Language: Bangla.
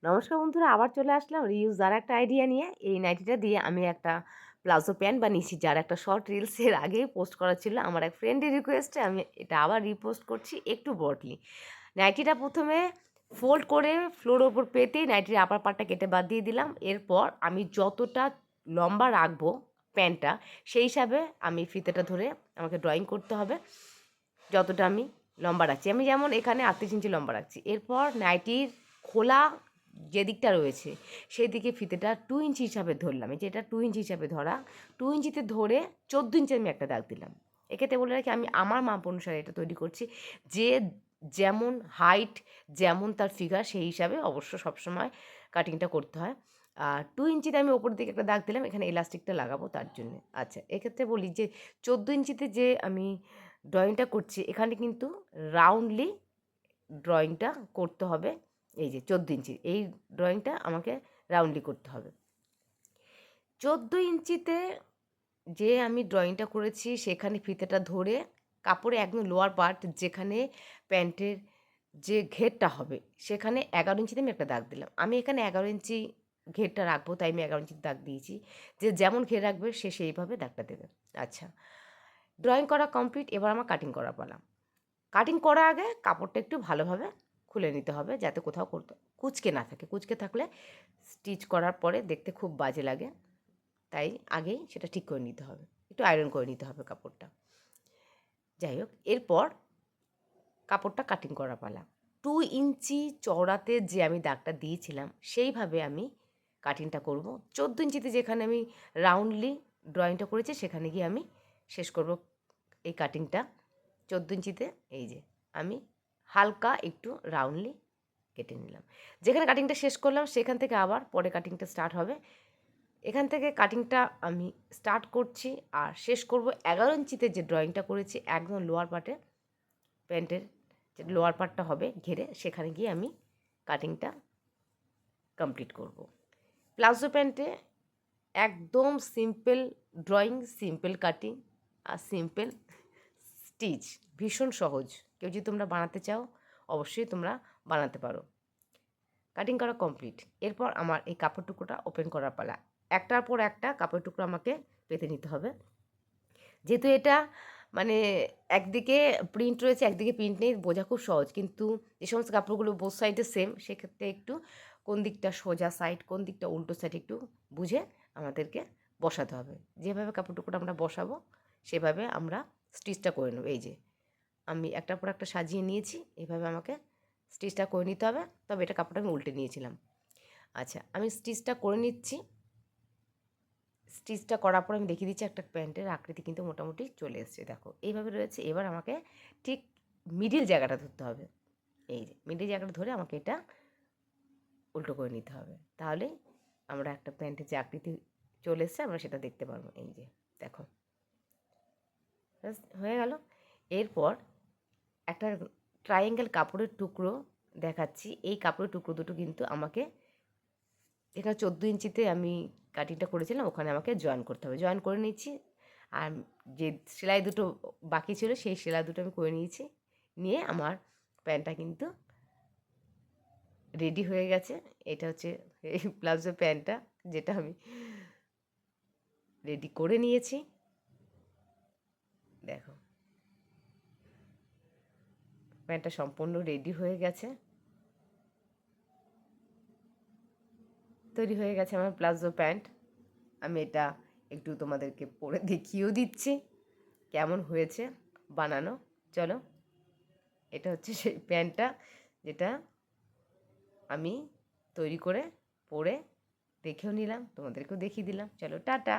নমস্কার বন্ধুরা, আবার চলে আসলাম রিউজ আর একটা আইডিয়া নিয়ে। এই নাইটিটা দিয়ে আমি একটা প্লাজো প্যান্ট বানিয়েছি, যার একটা শর্ট রিলসের আগেই পোস্ট করা ছিল। আমার এক ফ্রেন্ডের রিকোয়েস্টে আমি এটা আবার রিপোস্ট করছি একটু বটলি। নাইটিটা প্রথমে ফোল্ড করে ফ্লোরের ওপর পেতে নাইটির আপার পার্টটা কেটে বাদ দিয়ে দিলাম। এরপর আমি যতটা লম্বা রাখবো প্যান্টটা, সেই হিসাবে আমি ফিতেটা ধরে আমাকে ড্রয়িং করতে হবে। যতটা আমি লম্বা রাখছি, আমি যেমন এখানে 38 ইঞ্চি লম্বা রাখছি। এরপর নাইটির খোলা যে দিকটা রয়েছে সেই দিকে ফিতেটা 2 ইঞ্চি হিসাবে ধরলাম। এই যে এটা 2 ইঞ্চি হিসাবে ধরা, 2 ইঞ্চিতে ধরে 14 ইঞ্চি আমি একটা দাগ দিলাম। এক্ষেত্রে বলে রাখি, আমি আমার মাপ অনুসারে এটা তৈরি করছি। যে যেমন হাইট, যেমন তার ফিগার, সেই হিসাবে অবশ্য সবসময় কাটিংটা করতে হয়। আর 2 ইঞ্চিতে আমি ওপর দিকে একটা দাগ দিলাম, এখানে ইলাস্টিকটা লাগাবো তার জন্যে। আচ্ছা, এক্ষেত্রে বলি যে 14 ইঞ্চিতে যে আমি ড্রয়িংটা করছি, এখানে কিন্তু রাউন্ডলি ড্রয়িংটা করতে হবে। এই যে 14 ইঞ্চি, এই ড্রয়িংটা আমাকে রাউন্ডলি করতে হবে। 14 ইঞ্চিতে যে আমি ড্রয়িংটা করেছি, সেখানে ফিতেটা ধরে কাপড়ে একদম লোয়ার পার্ট, যেখানে প্যান্টের যে ঘেরটা হবে, সেখানে 11 ইঞ্চিতে আমি একটা দাগ দিলাম। আমি এখানে 11 ইঞ্চি ঘেরটা রাখবো, তাই আমি 11 ইঞ্চির দাগ দিয়েছি। যে যেমন ঘের রাখবে সে সেইভাবে দাগটা দেবে। আচ্ছা, ড্রয়িং করা কমপ্লিট, এবার আমার কাটিং করা পালা। কাটিং করার আগে কাপড়টা একটু ভালোভাবে খুলে নিতে হবে, যাতে কোথাও করতে কুঁচকে না থাকে। কুঁচকে থাকলে স্টিচ করার পরে দেখতে খুব বাজে লাগে, তাই আগেই সেটা ঠিক করে নিতে হবে, একটু আয়রন করে নিতে হবে কাপড়টা। যাই হোক, এরপর কাপড়টা কাটিং করা পালা। 2 ইঞ্চি চওড়াতে যে আমি দাগটা দিয়েছিলাম, সেইভাবে আমি কাটিংটা করব। 14 ইঞ্চিতে যেখানে আমি রাউন্ডলি ড্রয়িংটা করেছি, সেখানে গিয়ে আমি শেষ করব এই কাটিংটা। 14 ইঞ্চিতে এই যে আমি হালকা একটু রাউন্ডলি কেটে নিলাম। যেখানে কাটিংটা শেষ করলাম, সেখান থেকে আবার পরে কাটিংটা স্টার্ট হবে। এখান থেকে কাটিংটা আমি স্টার্ট করছি আর শেষ করব 11 ইঞ্চিতে যে ড্রয়িংটা করেছি, একদম লোয়ার পার্টে, প্যান্টের যে লোয়ার পার্টটা হবে ঘেরে, সেখানে গিয়ে আমি কাটিংটা কমপ্লিট করব। প্লাজো প্যান্টে একদম সিম্পল ড্রয়িং, সিম্পল কাটিং আর সিম্পল স্টিচ, ভীষণ সহজ। কেউ যদি তোমরা বানাতে চাও, অবশ্যই তোমরা বানাতে পারো। কাটিং করা কমপ্লিট, এরপর আমার এই কাপড় টুকরোটা ওপেন করার পালা। একটার পর একটা কাপড় টুকরো আমাকে পেতে নিতে হবে। যেহেতু এটা মানে একদিকে প্রিন্ট রয়েছে, একদিকে প্রিন্ট নেই, বোঝা খুব সহজ। কিন্তু যে সমস্ত কাপড়গুলো বোথ সাইডে সেম, সেক্ষেত্রে একটু কোন দিকটা সোজা সাইড, কোন দিকটা উল্টো সাইড একটু বুঝে আমাদেরকে বসাতে হবে। যেভাবে কাপড় টুকরোটা আমরা বসাবো, সেভাবে আমরা স্টিচটা করে নেব। এই যে আমি একটার পর একটা সাজিয়ে নিয়েছি, এইভাবে আমাকে স্টিচটা করে নিতে হবে। তবে এটা কাপড়টা আমি উল্টে নিয়েছিলাম। আচ্ছা, আমি স্টিচটা করে নিচ্ছি। স্টিচটা করার পর আমি দেখিয়ে দিচ্ছি, একটা প্যান্টের আকৃতি কিন্তু মোটামুটি চলে এসছে। দেখো এইভাবে রয়েছে। এবার আমাকে ঠিক মিডিল জায়গাটা ধরতে হবে। এই যে মিডিল জায়গাটা ধরে আমাকে এটা উল্টো করে নিতে হবে, তাহলেই আমরা একটা প্যান্টের যে আকৃতি চলে এসছে, আমরা সেটা দেখতে পারবো। এই যে দেখো, ব্যাস হয়ে গেল। এরপর একটা ট্রায়াঙ্গেল কাপড়ের টুকরো দেখাচ্ছি। এই কাপড়ের টুকরো দুটো কিন্তু আমাকে, এটা 14 ইঞ্চিতে আমি কাটিংটা করেছিলাম, ওখানে আমাকে জয়েন করতে হবে। জয়েন করে নিচ্ছি। আর যে সেলাই দুটো বাকি ছিল, সেই সেলাই দুটো আমি করে নিয়েছি। নিয়ে আমার প্যান্টটা কিন্তু রেডি হয়ে গেছে। এটা হচ্ছে এই প্লাজো প্যান্টটা, যেটা আমি রেডি করে নিয়েছি। দেখো, প্যান্টটা সম্পূর্ণ রেডি হয়ে গেছে, তৈরি হয়ে গেছে আমার প্লাজো প্যান্ট। আমি এটা একটু তোমাদেরকে পরে দেখিয়েও দিচ্ছি কেমন হয়েছে বানানো। চলো, এটা হচ্ছে সেই প্যান্টটা, যেটা আমি তৈরি করে পরে দেখেও নিলাম, তোমাদেরকেও দেখিয়ে দিলাম। চলো, টাটা।